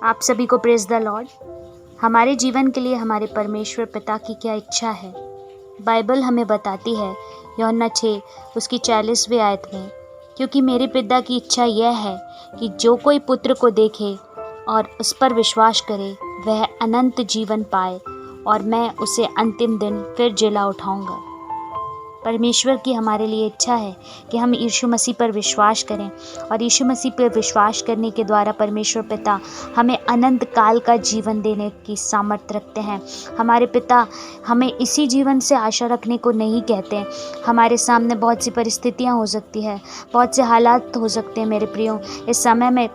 आप सभी को प्रेज द लॉर्ड। हमारे जीवन के लिए हमारे परमेश्वर पिता की क्या इच्छा है, बाइबल हमें बताती है यूहन्ना 6 उसकी 40वीं आयत में, क्योंकि मेरे पिता की इच्छा यह है कि जो कोई पुत्र को देखे और उस पर विश्वास करे वह अनंत जीवन पाए और मैं उसे अंतिम दिन फिर जिला उठाऊंगा। परमेश्वर की हमारे लिए इच्छा है कि हम यीशु मसीह पर विश्वास करें और यीशु मसीह पर विश्वास करने के द्वारा परमेश्वर पिता हमें अनंत काल का जीवन देने की सामर्थ्य रखते हैं। हमारे पिता हमें इसी जीवन से आशा रखने को नहीं कहते। हमारे सामने बहुत सी परिस्थितियां हो सकती है, बहुत से हालात हो सकते हैं मेरे प्रियो। इस समय में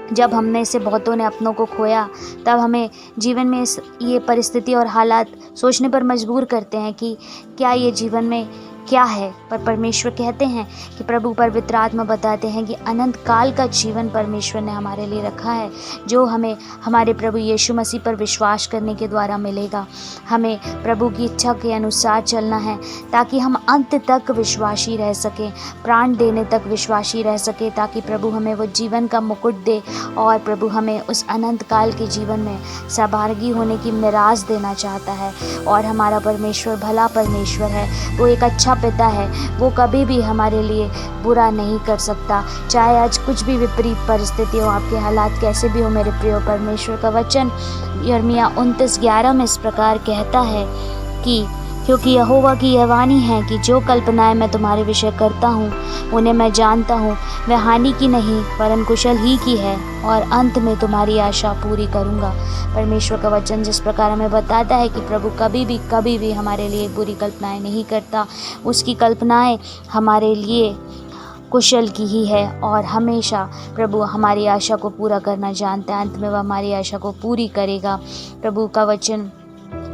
जब हम में से बहुतों ने अपनों को खोया, तब हमें जीवन में ये परिस्थिति और हालात सोचने पर मजबूर करते हैं कि क्या ये जीवन में क्या है। पर परमेश्वर कहते हैं कि प्रभु पवित्र आत्मा बताते हैं कि अनंत काल का जीवन परमेश्वर ने हमारे लिए रखा है, जो हमें हमारे प्रभु यीशु मसीह पर विश्वास करने के द्वारा मिलेगा। हमें प्रभु की इच्छा के अनुसार चलना है ताकि हम अंत तक विश्वासी रह सकें, प्राण देने तक विश्वासी रह सकें, ताकि प्रभु हमें वो जीवन का मुकुट दे और प्रभु हमें उस अनंत काल के जीवन में सहभागी होने की मिराज देना चाहता है। और हमारा परमेश्वर भला परमेश्वर है, वो एक अच्छा पिता है, वो कभी भी हमारे लिए बुरा नहीं कर सकता। चाहे आज कुछ भी विपरीत परिस्थिति हो, आपके हालात कैसे भी हो मेरे प्रिय, परमेश्वर का वचन यिर्मयाह 29:11 में इस प्रकार कहता है कि क्योंकि यहोवा की यह वाणी है कि जो कल्पनाएं मैं तुम्हारे विषय करता हूँ उन्हें मैं जानता हूँ, वह हानि की नहीं वरन कुशल ही की है, और अंत में तुम्हारी आशा पूरी करूँगा। परमेश्वर का वचन जिस प्रकार हमें बताता है कि प्रभु कभी भी हमारे लिए बुरी कल्पनाएं नहीं करता, उसकी कल्पनाएं हमारे लिए कुशल की ही है और हमेशा प्रभु हमारी आशा को पूरा करना जानता है। अंत में वह हमारी आशा को पूरी करेगा। प्रभु का वचन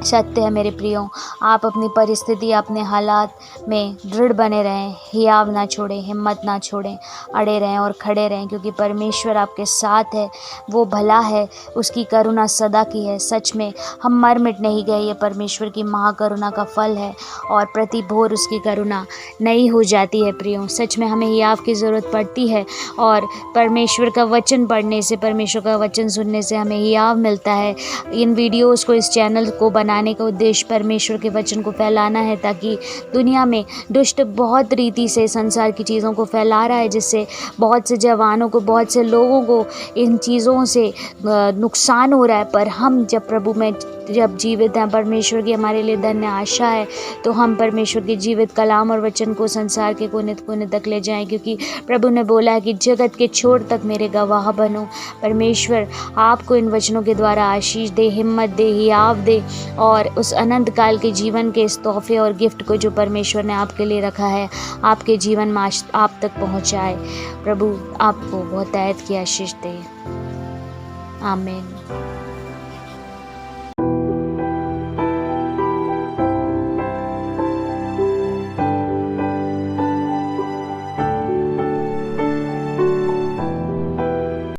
सत्य है मेरे प्रियो। आप अपनी परिस्थिति, अपने हालात में दृढ़ बने रहें, हियाव ना छोड़ें, हिम्मत ना छोड़ें, अड़े रहें और खड़े रहें, क्योंकि परमेश्वर आपके साथ है, वो भला है, उसकी करुणा सदा की है। सच में हम मर मिट नहीं गए, ये परमेश्वर की महाकरुणा का फल है और प्रति भोर उसकी करुणा नई हो जाती है प्रियो। सच में हमें हियाव की ज़रूरत पड़ती है और परमेश्वर का वचन पढ़ने से, परमेश्वर का वचन सुनने से हमें हियाव मिलता है। इन वीडियोज़ को, इस चैनल को बनाने का उद्देश्य परमेश्वर के वचन को फैलाना है, ताकि दुनिया में दुष्ट बहुत रीति से संसार की चीज़ों को फैला रहा है, जिससे बहुत से जवानों को, बहुत से लोगों को इन चीज़ों से नुकसान हो रहा है। पर हम जब प्रभु में जब जीवित हैं, परमेश्वर की हमारे लिए धन्य आशा है, तो हम परमेश्वर के जीवित कलाम और वचन को संसार के कोने कोने तक ले जाएं, क्योंकि प्रभु ने बोला है कि जगत के छोर तक मेरे गवाह बनो। परमेश्वर आपको इन वचनों के द्वारा आशीष दे, हिम्मत दे, हियाव दे और उस अनंत काल के जीवन के इस तोहफे और गिफ्ट को जो परमेश्वर ने आपके लिए रखा है, आपके जीवन में आप तक पहुँचाए। प्रभु आपको बहुत की आशीष दे। आमीन।